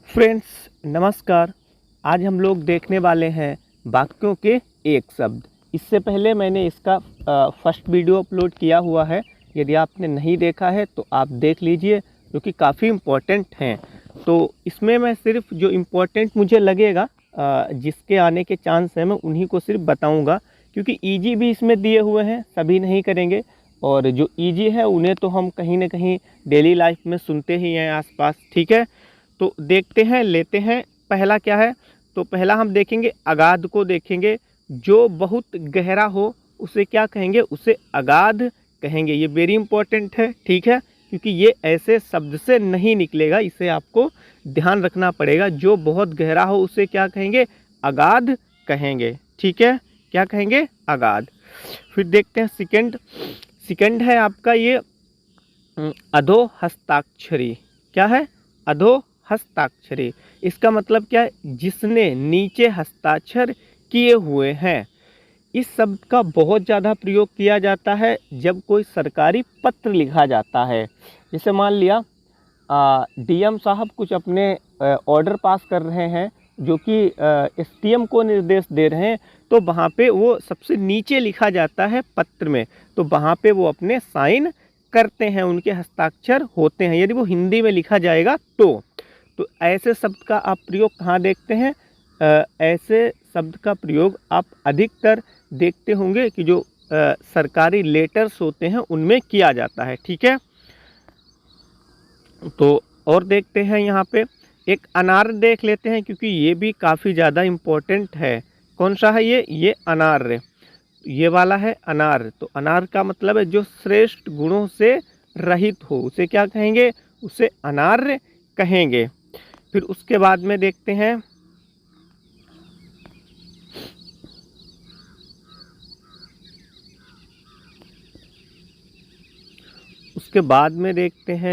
Friends नमस्कार। आज हम लोग देखने वाले हैं वाक्यों के एक शब्द। इससे पहले मैंने इसका फर्स्ट वीडियो अपलोड किया हुआ है। यदि आपने नहीं देखा है तो आप देख लीजिए, जो कि काफ़ी इम्पोर्टेंट हैं। तो इसमें मैं सिर्फ जो इम्पोर्टेंट मुझे लगेगा, जिसके आने के चांस हैं, मैं उन्हीं को सिर्फ बताऊंगा, क्योंकि ईजी भी इसमें दिए हुए हैं, सभी नहीं करेंगे। और जो ईजी है उन्हें तो हम कहीं ना कहीं डेली लाइफ में सुनते ही हैं आसपास। ठीक है, तो देखते हैं, लेते हैं। पहला क्या है, तो पहला हम देखेंगे अगाध को देखेंगे। जो बहुत गहरा हो उसे क्या कहेंगे, उसे अगाध कहेंगे। ये वेरी इंपॉर्टेंट है, ठीक है, क्योंकि ये ऐसे शब्द से नहीं निकलेगा, इसे आपको ध्यान रखना पड़ेगा। जो बहुत गहरा हो उसे क्या कहेंगे, अगाध कहेंगे। ठीक है, क्या कहेंगे, अगाध। फिर देखते हैं सेकंड है आपका ये अधो हस्ताक्षरी। क्या है, अधो हस्ताक्षरी। इसका मतलब क्या है, जिसने नीचे हस्ताक्षर किए हुए हैं। इस शब्द का बहुत ज़्यादा प्रयोग किया जाता है जब कोई सरकारी पत्र लिखा जाता है। जैसे मान लिया डीएम साहब कुछ अपने ऑर्डर पास कर रहे हैं, जो कि एसडीएम को निर्देश दे रहे हैं, तो वहाँ पे वो सबसे नीचे लिखा जाता है पत्र में। तो वहाँ पे वो अपने साइन करते हैं, उनके हस्ताक्षर होते हैं, यदि वो हिंदी में लिखा जाएगा तो ऐसे शब्द का आप प्रयोग कहाँ देखते हैं, ऐसे शब्द का प्रयोग आप अधिकतर देखते होंगे कि जो सरकारी लेटर्स होते हैं उनमें किया जाता है। ठीक है, तो और देखते हैं यहाँ पे एक अनार देख लेते हैं, क्योंकि ये भी काफ़ी ज़्यादा इम्पोर्टेंट है। कौन सा है ये अनार, ये वाला है अनार। तो अनार का मतलब है जो श्रेष्ठ गुणों से रहित हो, उसे क्या कहेंगे, उसे अनार कहेंगे। फिर उसके बाद में देखते हैं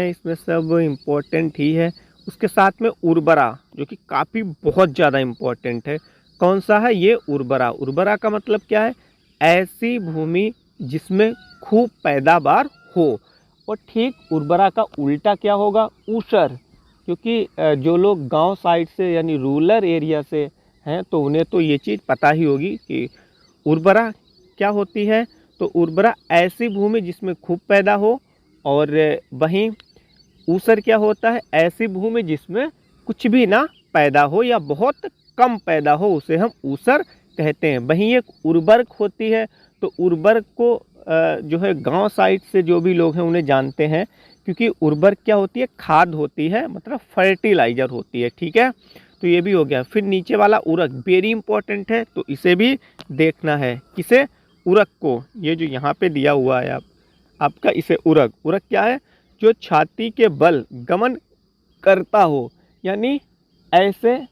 इसमें सब इम्पोर्टेंट ही है। उसके साथ में उर्वरा, जो कि काफ़ी बहुत ज़्यादा इम्पोर्टेंट है। कौन सा है ये, उर्वरा। उर्वरा का मतलब क्या है, ऐसी भूमि जिसमें खूब पैदावार हो। और ठीक उर्वरा का उल्टा क्या होगा, ऊसर। क्योंकि जो लोग गांव साइड से यानी रूरल एरिया से हैं तो उन्हें तो ये चीज़ पता ही होगी कि उर्वरा क्या होती है। तो उर्वरा ऐसी भूमि जिसमें खूब पैदा हो, और वहीं ऊसर क्या होता है, ऐसी भूमि जिसमें कुछ भी ना पैदा हो या बहुत कम पैदा हो, उसे हम ऊसर कहते हैं। वहीं एक उर्वरक होती है। तो उर्वरक को जो है गांव साइड से जो भी लोग हैं उन्हें जानते हैं, क्योंकि उर्वरक क्या होती है, खाद होती है, मतलब फर्टिलाइजर होती है। ठीक है, तो ये भी हो गया। फिर नीचे वाला उरक वेरी इंपॉर्टेंट है, तो इसे भी देखना है। किसे, उरक को। ये जो यहाँ पे दिया हुआ है आपका, इसे उरक क्या है, जो छाती के बल गमन करता हो, यानी ऐसे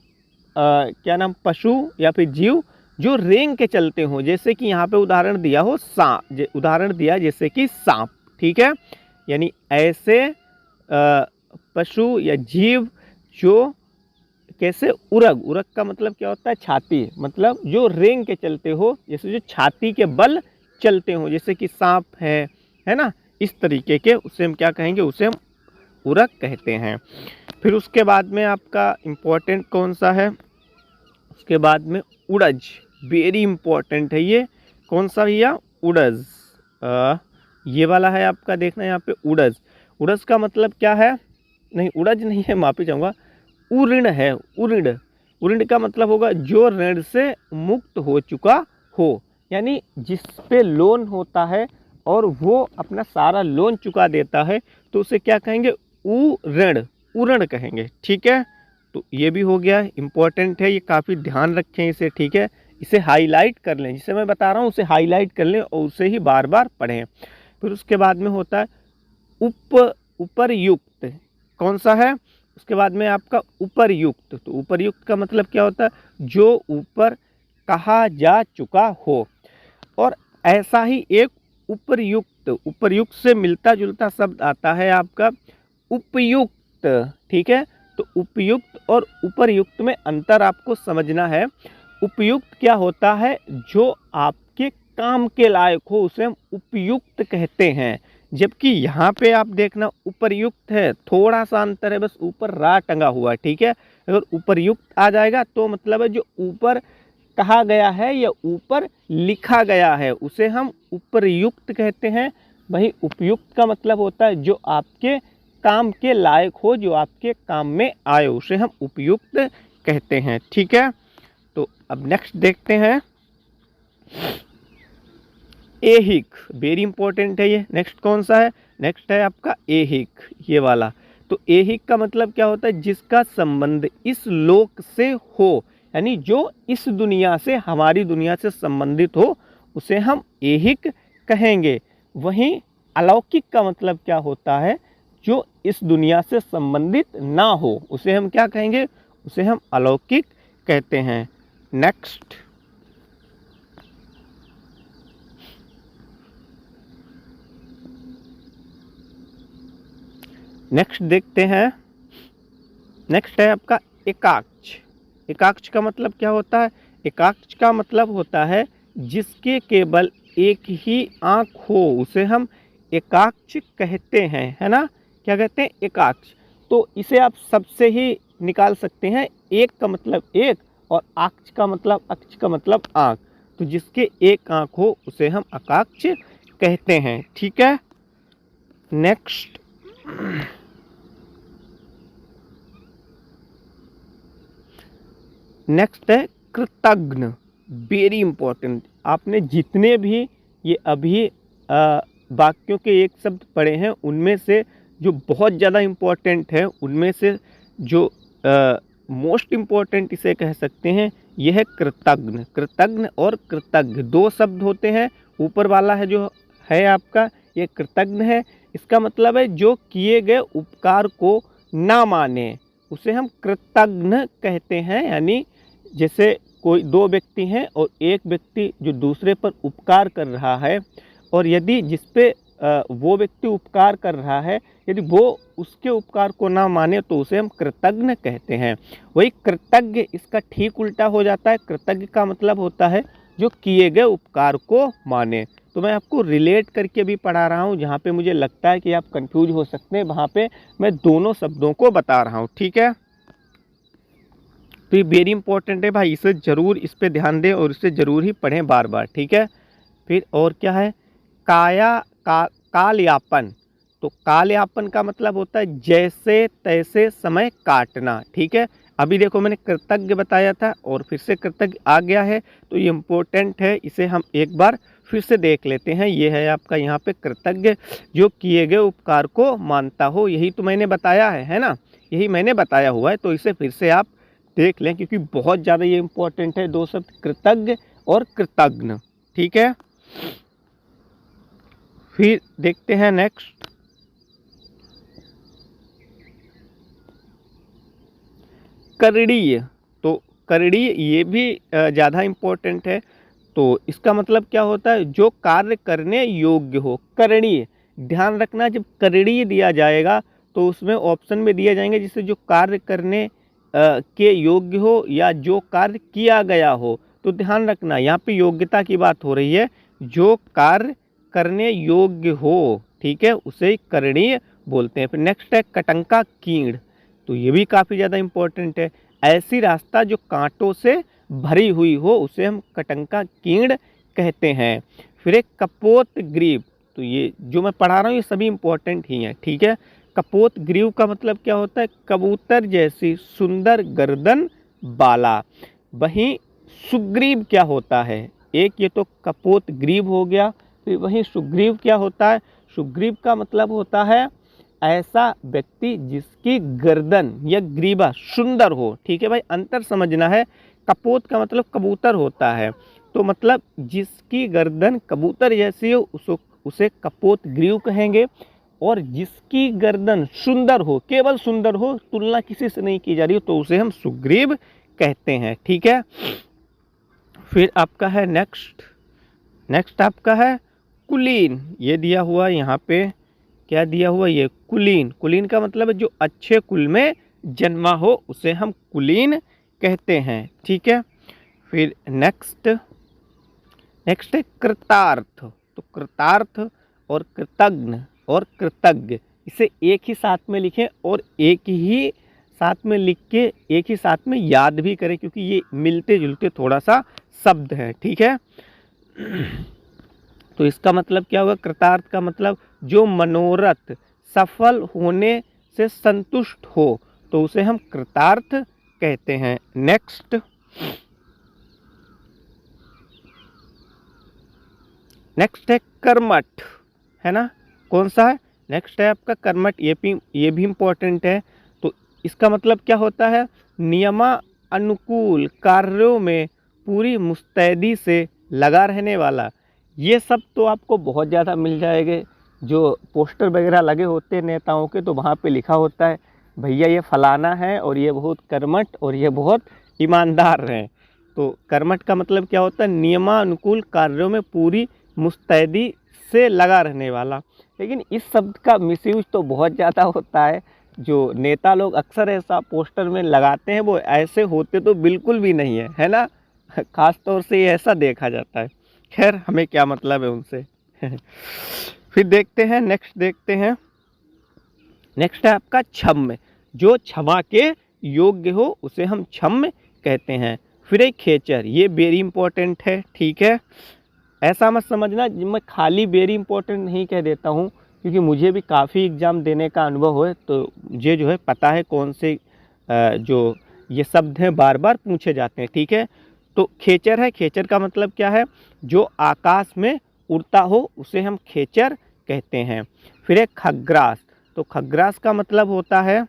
क्या नाम, पशु या फिर जीव जो रेंग के चलते हों। जैसे कि यहाँ पे उदाहरण दिया हो सांप, उदाहरण दिया जैसे कि सांप। ठीक है, यानी ऐसे पशु या जीव जो कैसे, उरग का मतलब क्या होता है, छाती, मतलब जो रेंग के चलते हो, जैसे जो छाती के बल चलते हो, जैसे कि सांप है ना, इस तरीके के, उसे हम क्या कहेंगे, उसे हम उरग कहते हैं। फिर उसके बाद में आपका इम्पोर्टेंट कौन सा है, उसके बाद में उड़ज, वेरी इंपॉर्टेंट है ये। कौन सा भैया, उड़ज। ये वाला है आपका, देखना यहाँ पे उड़ज। उड़ज का मतलब क्या है, नहीं उड़ज नहीं है, माफी चाहूँगा, उऋण है। उऋण का मतलब होगा जो ऋण से मुक्त हो चुका हो, यानी जिस पे लोन होता है और वो अपना सारा लोन चुका देता है, तो उसे क्या कहेंगे, उऋण कहेंगे। ठीक है, तो ये भी हो गया, इम्पोर्टेंट है, ये काफ़ी ध्यान रखें इसे। ठीक है, इसे हाईलाइट कर लें, जिसे मैं बता रहा हूँ उसे हाईलाइट कर लें और उसे ही बार बार पढ़ें। फिर उसके बाद में होता है उपरयुक्त। कौन सा है, उसके बाद में आपका उपरयुक्त। तो उपरयुक्त का मतलब क्या होता है, जो ऊपर कहा जा चुका हो। और ऐसा ही एक उपरयुक्त से मिलता जुलता शब्द आता है आपका उपयुक्त। ठीक है, तो उपयुक्त और उपरयुक्त में अंतर आपको समझना है। उपयुक्त क्या होता है, जो आपके काम के लायक हो, उसे हम उपयुक्त कहते हैं। जबकि यहाँ पे आप देखना उपर्युक्त है, थोड़ा सा अंतर है, बस ऊपर रा टंगा हुआ है, ठीक है। अगर उपर्युक्त आ जाएगा तो मतलब है जो ऊपर कहा गया है या ऊपर लिखा गया है उसे हम उपर्युक्त कहते हैं। वही उपयुक्त का मतलब होता है जो आपके काम के लायक हो, जो आपके काम में आए, उसे हम उपयुक्त कहते हैं, ठीक है। तो अब नेक्स्ट देखते हैं ऐहिक, वेरी इंपॉर्टेंट है ये। नेक्स्ट कौन सा है? नेक्स्ट है आपका ऐहिक, ये वाला। तो ऐहिक का मतलब क्या होता है? जिसका संबंध इस लोक से हो, यानी जो इस दुनिया से, हमारी दुनिया से संबंधित हो, उसे हम ऐहिक कहेंगे। वहीं अलौकिक का मतलब क्या होता है? जो इस दुनिया से संबंधित ना हो, उसे हम क्या कहेंगे? उसे हम अलौकिक कहते हैं। नेक्स्ट देखते हैं। नेक्स्ट है आपका एकाक्ष। एकाक्ष का मतलब क्या होता है? एकाक्ष का मतलब होता है जिसके केवल एक ही आँख हो, उसे हम एकाक्ष कहते हैं, है ना। क्या कहते हैं? एकाक्ष। तो इसे आप सबसे ही निकाल सकते हैं, एक का मतलब एक और आक्ष का मतलब, अक्ष का मतलब आँख। तो जिसके एक आँख हो उसे हम एकाक्ष कहते हैं, ठीक है। नेक्स्ट है कृतघ्न, वेरी इंपॉर्टेंट। आपने जितने भी ये अभी वाक्यों के एक शब्द पढ़े हैं उनमें से जो बहुत ज़्यादा इम्पोर्टेंट है, उनमें से जो मोस्ट इम्पोर्टेंट इसे कह सकते हैं, यह है कृतघ्न। कृतघ्न और कृतज्ञ दो शब्द होते हैं। ऊपर वाला है जो है आपका, ये कृतघ्न है। इसका मतलब है जो किए गए उपकार को ना माने, उसे हम कृतघ्न कहते हैं। यानी जैसे कोई दो व्यक्ति हैं और एक व्यक्ति जो दूसरे पर उपकार कर रहा है, और यदि जिस पे वो व्यक्ति उपकार कर रहा है, यदि वो उसके उपकार को ना माने तो उसे हम कृतज्ञ कहते हैं। वही कृतज्ञ इसका ठीक उल्टा हो जाता है। कृतज्ञ का मतलब होता है जो किए गए उपकार को माने। तो मैं आपको रिलेट करके भी पढ़ा रहा हूँ, जहाँ पे मुझे लगता है कि आप कंफ्यूज हो सकते हैं, वहाँ पे मैं दोनों शब्दों को बता रहा हूँ, ठीक है। तो ये वेरी इंपॉर्टेंट है भाई, इसे ज़रूर, इस पे ध्यान दें और इसे ज़रूर ही पढ़ें बार बार, ठीक है। फिर और क्या है? कालयापन। तो कालयापन का मतलब होता है जैसे तैसे समय काटना, ठीक है। अभी देखो मैंने कृतज्ञ बताया था और फिर से कृतज्ञ आ गया है, तो ये इम्पोर्टेंट है, इसे हम एक बार फिर से देख लेते हैं। ये है आपका यहाँ पे कृतज्ञ, जो किए गए उपकार को मानता हो। यही तो मैंने बताया है ना, यही मैंने बताया हुआ है। तो इसे फिर से आप देख लें, क्योंकि बहुत ज़्यादा ये इम्पोर्टेंट है, दो शब्द कृतज्ञ और कृतघ्न, ठीक है। फिर देखते हैं नेक्स्ट, करणीय। तो करणीय ये भी ज़्यादा इम्पोर्टेंट है। तो इसका मतलब क्या होता है? जो कार्य करने योग्य हो, करणीय। ध्यान रखना, जब करणीय दिया जाएगा तो उसमें ऑप्शन में दिए जाएंगे जिससे जो कार्य करने के योग्य हो या जो कार्य किया गया हो। तो ध्यान रखना, यहाँ पे योग्यता की बात हो रही है। जो कार्य करने योग्य हो, ठीक है, उसे करणीय बोलते हैं। फिर नेक्स्ट है कटंका कीड़। तो ये भी काफ़ी ज़्यादा इम्पोर्टेंट है। ऐसी रास्ता जो कांटों से भरी हुई हो, उसे हम कटंका कीड़ कहते हैं। फिर एक कपोत ग्रीव। तो ये जो मैं पढ़ा रहा हूँ ये सभी इम्पोर्टेंट ही हैं, ठीक है। कपोत ग्रीव का मतलब क्या होता है? कबूतर जैसी सुंदर गर्दन बाला। वहीं सुग्रीव क्या होता है? एक ये तो कपोत ग्रीव हो गया, फिर वहीं सुग्रीव क्या होता है? सुग्रीव का मतलब होता है ऐसा व्यक्ति जिसकी गर्दन या ग्रीवा सुंदर हो, ठीक है भाई, अंतर समझना है। कपोत का मतलब कबूतर होता है, तो मतलब जिसकी गर्दन कबूतर जैसी हो उसे कपोत ग्रीव कहेंगे। और जिसकी गर्दन सुंदर हो, केवल सुंदर हो, तुलना किसी से नहीं की जा रही हो, तो उसे हम सुग्रीव कहते हैं, ठीक है। फिर आपका है नेक्स्ट आपका है कुलीन। ये दिया हुआ यहाँ पे, क्या दिया हुआ? ये कुलीन। कुलीन का मतलब है जो अच्छे कुल में जन्मा हो, उसे हम कुलीन कहते हैं, ठीक है। फिर नेक्स्ट है कृतार्थ। तो कृतार्थ और कृतघ्न और कृतज्ञ, इसे एक ही साथ में लिखें और एक ही साथ में लिख के एक ही साथ में याद भी करें, क्योंकि ये मिलते जुलते थोड़ा सा शब्द हैं, ठीक है। तो इसका मतलब क्या होगा, कृतार्थ का मतलब जो मनोरथ सफल होने से संतुष्ट हो, तो उसे हम कृतार्थ कहते हैं। नेक्स्ट है कर्मठ, है ना, कौन सा है, नेक्स्ट है आपका कर्मठ, ये भी इम्पोर्टेंट है। तो इसका मतलब क्या होता है, नियमानुकूल कार्यों में पूरी मुस्तैदी से लगा रहने वाला। ये सब तो आपको बहुत ज़्यादा मिल जाएंगे, जो पोस्टर वगैरह लगे होते हैं नेताओं के, तो वहाँ पे लिखा होता है भैया ये फलाना है और ये बहुत कर्मठ और ये बहुत ईमानदार हैं। तो कर्मठ का मतलब क्या होता है, नियमानुकूल कार्यों में पूरी मुस्तैदी से लगा रहने वाला। लेकिन इस शब्द का मिसयूज तो बहुत ज़्यादा होता है, जो नेता लोग अक्सर ऐसा पोस्टर में लगाते हैं वो ऐसे होते तो बिल्कुल भी नहीं है ना, खास तौर से ये ऐसा देखा जाता है। खैर हमें क्या मतलब है उनसे। फिर देखते हैं, नेक्स्ट है आपका क्षम्य, जो क्षमा के योग्य हो उसे हम क्षम्य कहते हैं। फिर एक खेचर, ये वेरी इंपॉर्टेंट है, ठीक है। ऐसा मत समझना मैं खाली वेरी इंपॉर्टेंट नहीं कह देता हूँ, क्योंकि मुझे भी काफ़ी एग्ज़ाम देने का अनुभव है, तो मुझे जो है पता है कौन से जो ये शब्द हैं बार बार पूछे जाते हैं, ठीक है। तो खेचर है, खेचर का मतलब क्या है, जो आकाश में उड़ता हो उसे हम खेचर कहते हैं। फिर एक खग्रास, तो खग्रास का मतलब होता है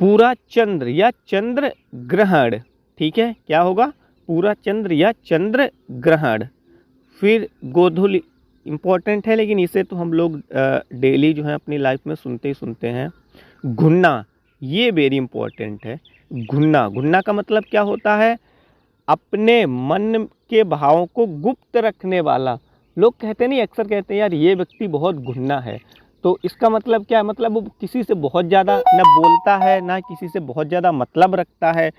पूरा चंद्र या चंद्र ग्रहण, ठीक है, क्या होगा, पूरा चंद्र या चंद्र ग्रहण। फिर गोधूलि इम्पोर्टेंट है, लेकिन इसे तो हम लोग डेली जो है अपनी लाइफ में सुनते हैं। घुन्ना, ये वेरी इंपॉर्टेंट है। घुन्ना का मतलब क्या होता है, अपने मन के भावों को गुप्त रखने वाला। लोग कहते नहीं, अक्सर कहते हैं यार ये व्यक्ति बहुत घुन्ना है, तो इसका मतलब क्या है, मतलब वो किसी से बहुत ज़्यादा ना बोलता है ना किसी से बहुत ज़्यादा मतलब रखता है।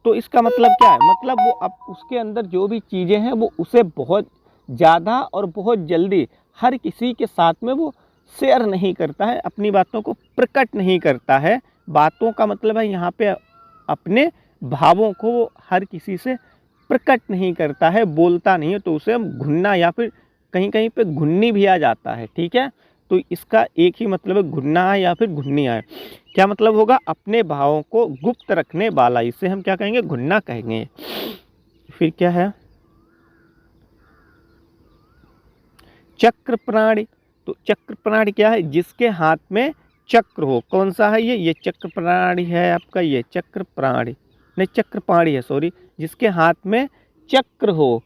तो इसका मतलब क्या है, मतलब वो अब उसके अंदर जो भी चीज़ें हैं वो उसे बहुत ज़्यादा और बहुत जल्दी हर किसी के साथ में वो शेयर नहीं करता है, अपनी बातों को प्रकट नहीं करता है। बातों का मतलब है यहाँ पे अपने भावों को वो हर किसी से प्रकट नहीं करता है, बोलता नहीं है, तो उसे हम घुन्ना या फिर कहीं कहीं पे घुन्नी भी आ जाता है, ठीक है। तो इसका एक ही मतलब है, घुन्ना है या फिर घुन्नी है। क्या मतलब होगा, अपने भावों को गुप्त रखने वाला, इसे हम क्या कहेंगे, घुन्ना कहेंगे। फिर क्या है, चक्र प्राणी, तो चक्र प्राणी क्या है, जिसके हाथ में चक्र हो। कौन सा है ये चक्र प्राणी है आपका, ये चक्र प्राणी नहीं चक्र प्राणी है, सॉरी, जिसके हाथ में चक्र हो।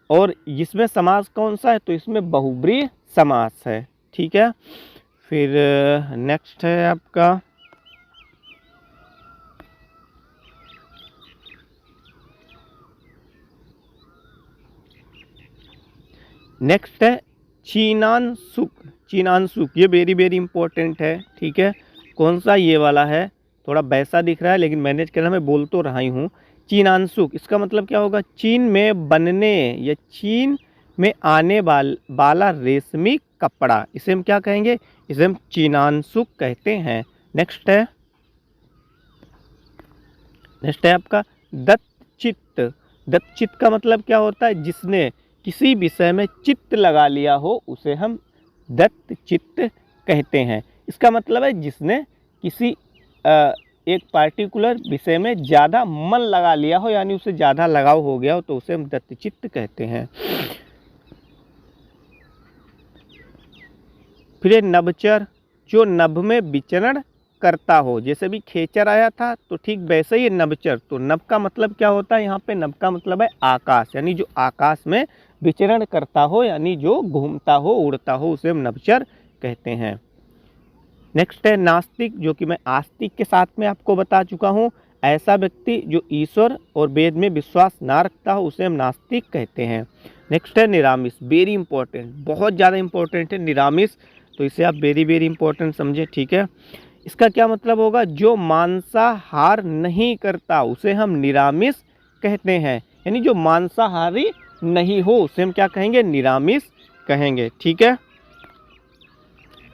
और इसमें समास कौन सा है, तो इसमें बहुब्रीहि समास है, ठीक है। फिर नेक्स्ट है आपका नेक्स्ट है चीनांशुक, ये वेरी वेरी इंपॉर्टेंट है, ठीक है। कौन सा, ये वाला है, थोड़ा वैसा दिख रहा है लेकिन मैनेज करना, मैं बोल तो रहा ही हूँ। चीनांशुक, इसका मतलब क्या होगा, चीन में बनने या चीन में आने वाला रेशमी कपड़ा, इसे हम क्या कहेंगे, इसे हम चीनांशुक कहते हैं। नेक्स्ट है आपका दत्तचित्त। दत्तचित्त का मतलब क्या होता है, जिसने किसी विषय में चित्त लगा लिया हो उसे हम दत्तचित्त कहते हैं। इसका मतलब है जिसने किसी एक पार्टिकुलर विषय में ज़्यादा मन लगा लिया हो, यानी उसे ज़्यादा लगाव हो गया हो, तो उसे हम दत्तचित्त कहते हैं। फिर नभचर, जो नभ में विचरण करता हो, जैसे भी खेचर आया था तो ठीक वैसे ही नभचर। तो नभ का मतलब क्या होता है, यहाँ पे नभ का मतलब है आकाश, यानी जो आकाश में विचरण करता हो, यानी जो घूमता हो उड़ता हो, उसे हम नभचर कहते हैं। नेक्स्ट है नास्तिक, जो कि मैं आस्तिक के साथ में आपको बता चुका हूँ। ऐसा व्यक्ति जो ईश्वर और वेद में विश्वास ना रखता हो उसे हम नास्तिक कहते हैं। नेक्स्ट है निरामिस, वेरी इंपॉर्टेंट, बहुत ज़्यादा इंपॉर्टेंट है निरामिस, तो इसे आप वेरी वेरी इंपॉर्टेंट समझे, ठीक है। इसका क्या मतलब होगा, जो मांसाहार नहीं करता उसे हम निरामिस कहते हैं, यानी जो मांसाहारी नहीं हो उसे हम क्या कहेंगे, निरामिस कहेंगे, ठीक है।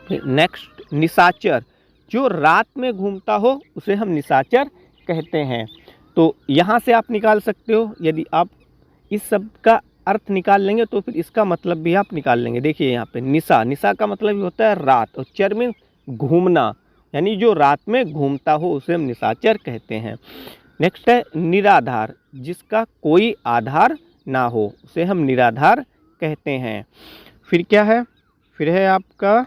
फिर नेक्स्ट निशाचर, जो रात में घूमता हो उसे हम निशाचर कहते हैं। तो यहाँ से आप निकाल सकते हो, यदि आप इस शब्द का अर्थ निकाल लेंगे तो फिर इसका मतलब भी आप निकाल लेंगे। देखिए यहाँ पे निशा, निशा का मतलब ही होता है रात, और चर मीन्स घूमना, यानी जो रात में घूमता हो उसे हम निशाचर कहते हैं। नेक्स्ट है निराधार, जिसका कोई आधार ना हो उसे हम निराधार कहते हैं। फिर क्या है, फिर है आपका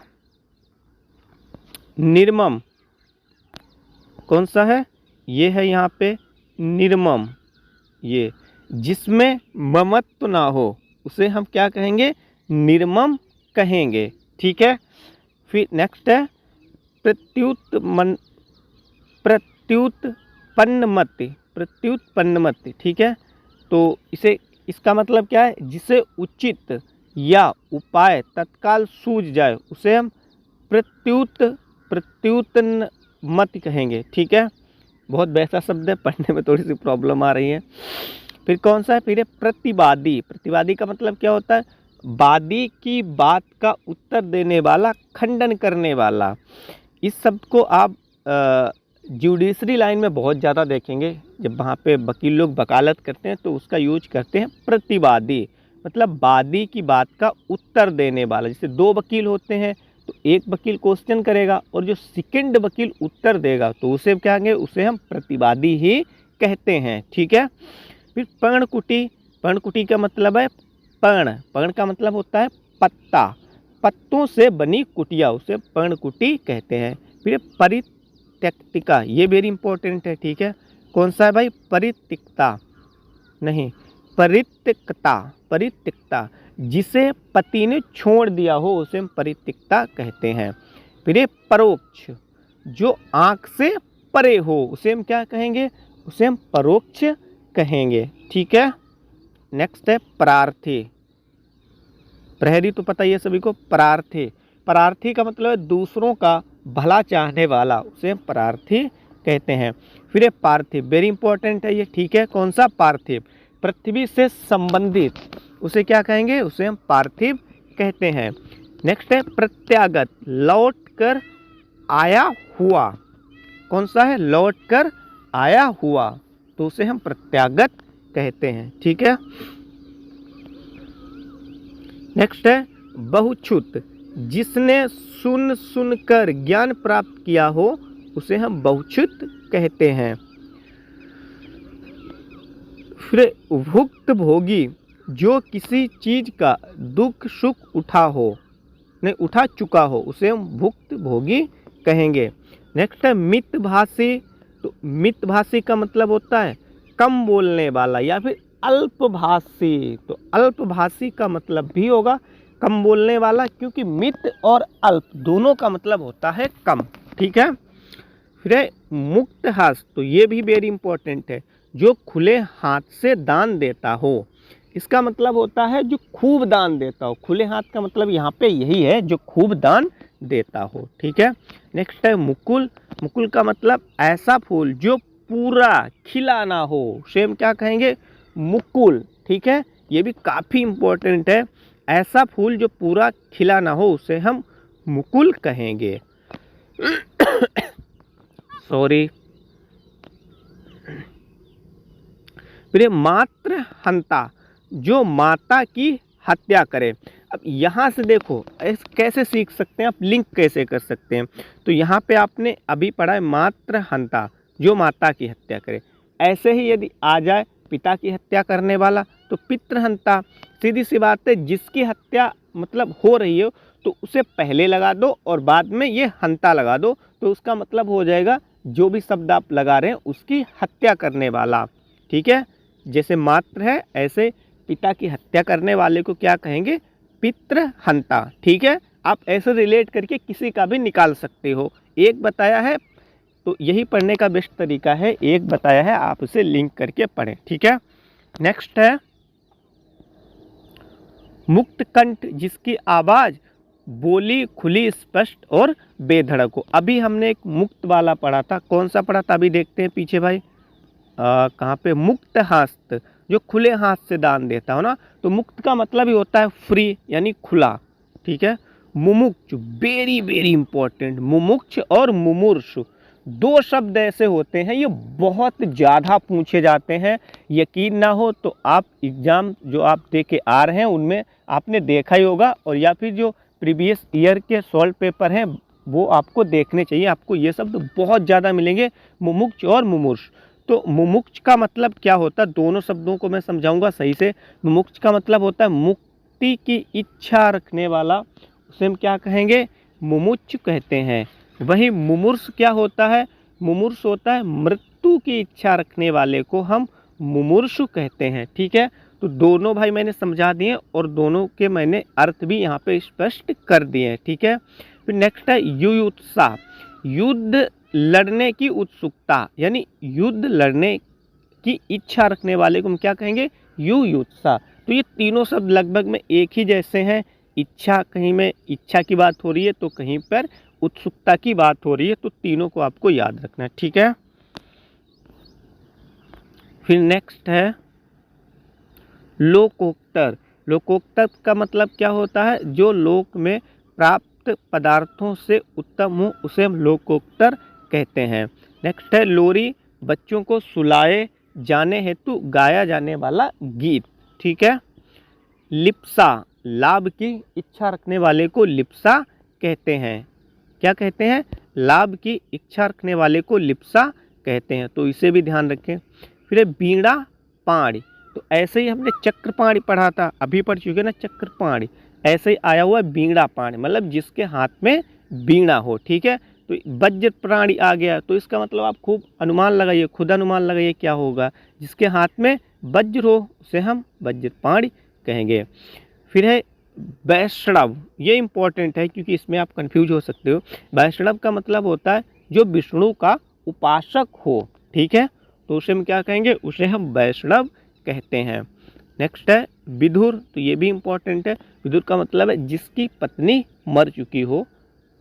निर्मम। कौन सा है, ये है यहाँ पे निर्मम, ये जिसमें ममत्व ना हो उसे हम क्या कहेंगे, निर्मम कहेंगे। ठीक है। फिर नेक्स्ट है प्रत्युत्पन्नमति, प्रत्युत्पन्नमति। ठीक है। तो इसका मतलब क्या है, जिसे उचित या उपाय तत्काल सूझ जाए उसे हम प्रत्युत्पन्नमति कहेंगे। ठीक है। बहुत वैसा शब्द है, पढ़ने में थोड़ी सी प्रॉब्लम आ रही है। फिर कौन सा है, फिर है प्रतिवादी। प्रतिवादी का मतलब क्या होता है, वादी की बात का उत्तर देने वाला, खंडन करने वाला। इस शब्द को आप जुडिशरी लाइन में बहुत ज़्यादा देखेंगे, जब वहाँ पे वकील लोग वकालत करते हैं तो उसका यूज करते हैं प्रतिवादी, मतलब वादी की बात का उत्तर देने वाला। जैसे दो वकील होते हैं तो एक वकील क्वेश्चन करेगा और जो सेकंड वकील उत्तर देगा तो उसे क्या कहेंगे, उसे हम प्रतिवादी ही कहते हैं। ठीक है। फिर पर्णकुटी, पर्णकुटी का मतलब है पर्ण, पर्ण का मतलब होता है पत्ता, पत्तों से बनी कुटिया, उसे पर्णकुटी कहते हैं। फिर परित्यक्तिका, ये वेरी इंपॉर्टेंट है। ठीक है। कौन सा है भाई, परित्यक्ता नहीं, परित्यक्ता, परित्यक्ता, जिसे पति ने छोड़ दिया हो उसे हम परित्यक्ता कहते हैं। फिर ये परोक्ष, जो आँख से परे हो उसे हम क्या कहेंगे, उसे हम परोक्ष कहेंगे। ठीक है। नेक्स्ट है प्रार्थी। प्रहरी तो पता ही है सभी को, प्रार्थी, प्रार्थी का मतलब है दूसरों का भला चाहने वाला, उसे हम प्रार्थी कहते हैं। फिर पार्थिव, वेरी इंपॉर्टेंट है ये। ठीक है। कौन सा, पार्थिव, पृथ्वी से संबंधित, उसे क्या कहेंगे, उसे हम पार्थिव कहते हैं। नेक्स्ट है प्रत्यागत, लौट कर आया हुआ। कौन सा है, लौट कर आया हुआ, तो उसे हम प्रत्यागत कहते हैं। ठीक है। नेक्स्ट है बहुछुत, जिसने सुन सुनकर ज्ञान प्राप्त किया हो उसे हम बहुछुत कहते हैं। फिर भुक्त भोगी, जो किसी चीज का दुख सुख उठा चुका हो उसे हम भुक्त भोगी कहेंगे। नेक्स्ट है मितभाषी। तो मितभाषी का मतलब होता है कम बोलने वाला, या फिर अल्पभाषी। तो अल्पभाषी का मतलब भी होगा कम बोलने वाला, क्योंकि मित और अल्प दोनों का मतलब होता है कम। ठीक है। फिर है मुक्तहस्त, तो ये भी वेरी इंपॉर्टेंट है, जो खुले हाथ से दान देता हो। इसका मतलब होता है जो खूब दान देता हो। खुले हाथ का मतलब यहाँ पे यही है, जो खूब दान देता हो। ठीक है। नेक्स्ट है मुकुल। मुकुल का मतलब ऐसा फूल जो पूरा खिला ना हो, उसे हम क्या कहेंगे, मुकुल। ठीक है। ये भी काफ़ी इंपॉर्टेंट है, ऐसा फूल जो पूरा खिला ना हो उसे हम मुकुल कहेंगे। सॉरी। फिर मात्र हंता, जो माता की हत्या करे। अब यहाँ से देखो कैसे सीख सकते हैं आप, लिंक कैसे कर सकते हैं। तो यहाँ पे आपने अभी पढ़ा है मात्र हंता, जो माता की हत्या करे। ऐसे ही यदि आ जाए पिता की हत्या करने वाला तो पितृहंता। सीधी सी बात है, जिसकी हत्या मतलब हो रही हो तो उसे पहले लगा दो और बाद में ये हंता लगा दो, तो उसका मतलब हो जाएगा जो भी शब्द आप लगा रहे हैं उसकी हत्या करने वाला। ठीक है। जैसे मात्र है, ऐसे पिता की हत्या करने वाले को क्या कहेंगे, पितृहंता। ठीक है। आप ऐसे रिलेट करके किसी का भी निकाल सकते हो। एक बताया है तो यही पढ़ने का बेस्ट तरीका है, एक बताया है आप उसे लिंक करके पढ़ें। ठीक है। नेक्स्ट है मुक्त कंठ, जिसकी आवाज़ बोली खुली स्पष्ट और बेधड़क हो। अभी हमने एक मुक्त वाला पढ़ा था, कौन सा पढ़ा था अभी देखते हैं पीछे भाई, कहाँ पे, मुक्त हस्त, जो खुले हाथ से दान देता हो ना। तो मुक्त का मतलब ही होता है फ्री, यानी खुला। ठीक है। मुमुक्षु, वेरी वेरी इंपॉर्टेंट। मुमुक्ष और मुमूर्षु दो शब्द ऐसे होते हैं, ये बहुत ज़्यादा पूछे जाते हैं। यकीन ना हो तो आप एग्ज़ाम जो आप दे के आ रहे हैं उनमें आपने देखा ही होगा, और या फिर जो प्रीवियस ईयर के सॉल्व पेपर हैं वो आपको देखने चाहिए। आपको ये शब्द बहुत ज़्यादा मिलेंगे, मुमुक्ष और मुमूर्ष। तो मुमुक्ष का मतलब क्या होता है, दोनों शब्दों को मैं समझाऊंगा सही से। मुमुक्ष का मतलब होता है मुक्ति की इच्छा रखने वाला, उसे हम क्या कहेंगे, मुमुक्ष कहते हैं। वही मुमूर्ष क्या होता है, मुमूर्ष होता है मृत्यु की इच्छा रखने वाले को हम मुमूर्षु कहते हैं। ठीक है, तो दोनों भाई मैंने समझा दिए और दोनों के मैंने अर्थ भी यहाँ पे स्पष्ट कर दिए हैं। ठीक है, फिर नेक्स्ट है युयुत्सा, युद्ध लड़ने की उत्सुकता, यानी युद्ध लड़ने की इच्छा रखने वाले को हम क्या कहेंगे, युयुत्सा। तो ये तीनों शब्द लगभग में एक ही जैसे हैं। इच्छा, कहीं में इच्छा की बात हो रही है तो कहीं पर उत्सुकता की बात हो रही है, तो तीनों को आपको याद रखना है। ठीक है, फिर नेक्स्ट है लोकोत्तर। लोकोत्तर का मतलब क्या होता है, जो लोक में प्राप्त पदार्थों से उत्तम हो उसे हम लोकोत्तर कहते हैं। नेक्स्ट है लोरी, बच्चों को सुलाए जाने हेतु गाया जाने वाला गीत। ठीक है, लिप्सा, लाभ की इच्छा रखने वाले को लिप्सा कहते हैं। क्या कहते हैं, लाभ की इच्छा रखने वाले को लिप्सा कहते हैं, तो इसे भी ध्यान रखें। फिर है बीड़ा पाणी, तो ऐसे ही हमने चक्रपाणी पढ़ा था, अभी पढ़ चुके ना चक्रपाणी, ऐसे ही आया हुआ बीड़ा पाणी, मतलब जिसके हाथ में बीड़ा हो। ठीक है, तो वज्र प्राणी आ गया, तो इसका मतलब आप खूब अनुमान लगाइए, खुद अनुमान लगाइए क्या होगा, जिसके हाथ में वज्र हो उसे हम वज्रपाणी कहेंगे। फिर है वैष्णव, ये इंपॉर्टेंट है क्योंकि इसमें आप कंफ्यूज हो सकते हो। वैष्णव का मतलब होता है जो विष्णु का उपासक हो। ठीक है, तो उसे हम क्या कहेंगे, उसे हम वैष्णव कहते हैं। नेक्स्ट है विधुर, तो ये भी इंपॉर्टेंट है। विधुर का मतलब है जिसकी पत्नी मर चुकी हो,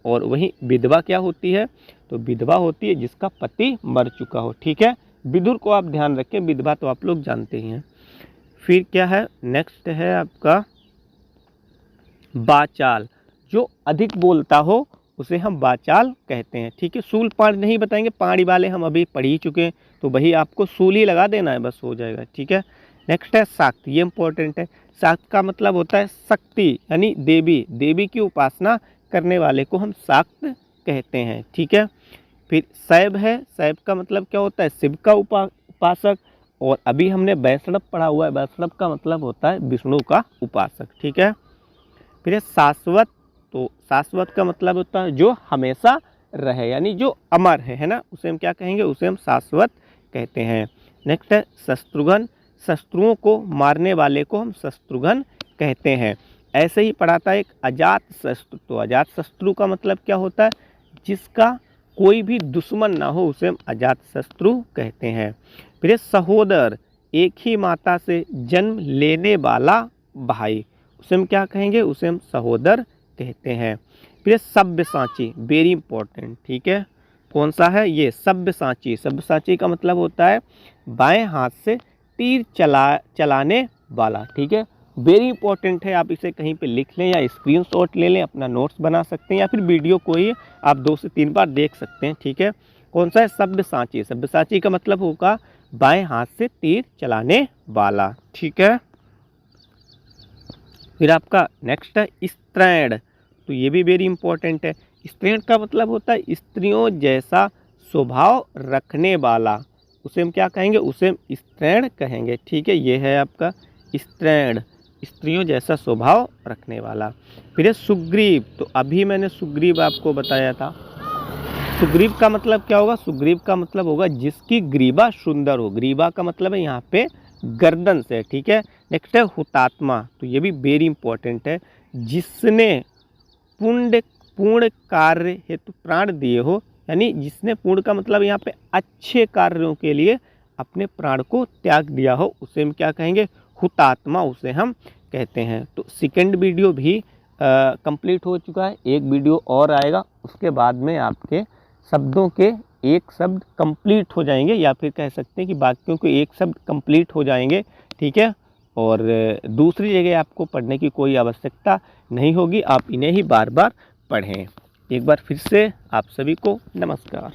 और वहीं विधवा क्या होती है, तो विधवा होती है जिसका पति मर चुका हो। ठीक है, विधुर को आप ध्यान रखें, विधवा तो आप लोग जानते ही हैं। फिर क्या है, नेक्स्ट है आपका वाचाल, जो अधिक बोलता हो उसे हम वाचाल कहते हैं। ठीक है, सूल पाणी नहीं बताएंगे, पाणी वाले हम अभी पढ़ ही चुके हैं, तो वही आपको सूल ही लगा देना है, बस हो जाएगा। ठीक है, नेक्स्ट है शाक्त, ये इंपॉर्टेंट है। शाक्त का मतलब होता है शक्ति, यानी देवी, देवी की उपासना करने वाले को हम शाक्त कहते हैं। ठीक है, फिर शैव है, शैव का मतलब क्या होता है, शिव का उपासक, और अभी हमने वैष्णव पढ़ा हुआ है, वैष्णव का मतलब होता है विष्णु का उपासक। ठीक है, फिर है शाश्वत, तो शाश्वत का मतलब होता है जो हमेशा रहे, यानी जो अमर है ना, उसे हम क्या कहेंगे, उसे हम शाश्वत कहते हैं। नेक्स्ट है शत्रुघ्न, शत्रुओं को मारने वाले को हम शत्रुघ्न कहते हैं। ऐसे ही पढ़ाता है एक अजात शत्रु, तो अजात शत्रु का मतलब क्या होता है, जिसका कोई भी दुश्मन ना हो उसे हम अजात शत्रु कहते हैं। फिर सहोदर, एक ही माता से जन्म लेने वाला भाई, उसे हम क्या कहेंगे, उसे हम सहोदर कहते हैं। फिर सब्यसाची, वेरी इंपॉर्टेंट। ठीक है, कौन सा है ये, सब्यसाची। सब्यसाची का मतलब होता है बाएं हाथ से तीर चलाने वाला। ठीक है, वेरी इंपॉर्टेंट है, आप इसे कहीं पे लिख लें या स्क्रीनशॉट ले लें, अपना नोट्स बना सकते हैं, या फिर वीडियो को ही आप 2 से 3 बार देख सकते हैं। ठीक है, कौन सा है, सब्यसाची। सब्यसाची का मतलब होगा बाएं हाथ से तीर चलाने वाला। ठीक है, फिर आपका नेक्स्ट है स्त्रैण, तो ये भी वेरी इंपॉर्टेंट है। स्त्रैण का मतलब होता है स्त्रियों जैसा स्वभाव रखने वाला, उसे हम क्या कहेंगे, उसे हम स्त्रैण कहेंगे। ठीक है, ये है आपका स्त्रैण, स्त्रियों जैसा स्वभाव रखने वाला। फिर है सुग्रीव, तो अभी मैंने सुग्रीव आपको बताया था। सुग्रीव का मतलब क्या होगा, सुग्रीव का मतलब होगा जिसकी ग्रीवा सुंदर हो। ग्रीवा का मतलब है यहाँ पे गर्दन से। ठीक है, नेक्स्ट है हुतात्मा, तो ये भी वेरी इंपॉर्टेंट है, जिसने पूर्ण कार्य हेतु प्राण दिए हो, यानी जिसने पूर्ण का मतलब यहाँ पे अच्छे कार्यों के लिए अपने प्राण को त्याग दिया हो, उसे हम क्या कहेंगे, हुतात्मा उसे हम कहते हैं। तो सेकंड वीडियो भी कंप्लीट हो चुका है, एक वीडियो और आएगा, उसके बाद में आपके शब्दों के एक शब्द कंप्लीट हो जाएंगे, या फिर कह सकते हैं कि वाक्यों के एक शब्द कंप्लीट हो जाएंगे। ठीक है, और दूसरी जगह आपको पढ़ने की कोई आवश्यकता नहीं होगी, आप इन्हें ही बार बार पढ़ें। एक बार फिर से आप सभी को नमस्कार।